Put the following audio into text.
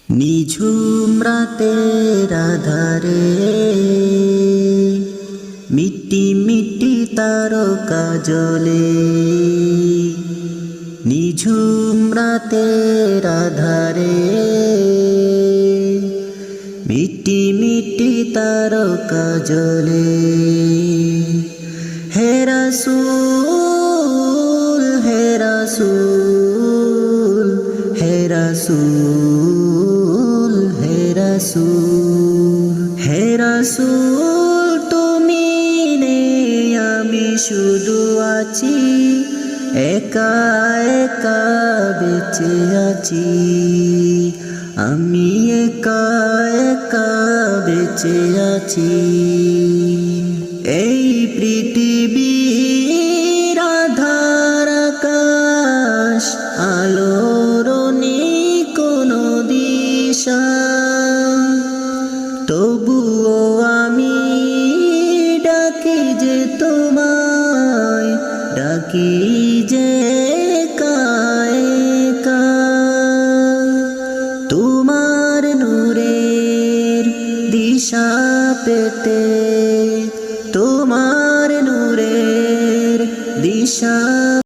নিঝুম রাতের আধারে মিটি মিটি তারকা জ্বলে। নিঝুম রাতের আধারে মিটি মিটি তারকা জ্বলে। হে রাসূল হে রাসূল হে রাসূল হে রাসূল হে রাসূল, তুমি নেই আমি শুধু আছি, একা একা বেঁচে আছি। আমি একা একা বেঁচে আছি। এই পৃথিবীর আধার আকাশ আলোর নেই কোনো দিশা, তবুও আমি ডাকি যে তোমায়, ডাকি যে একা একা। তোমার নূরের দিশা পেতে, তোমার নূরের দিশা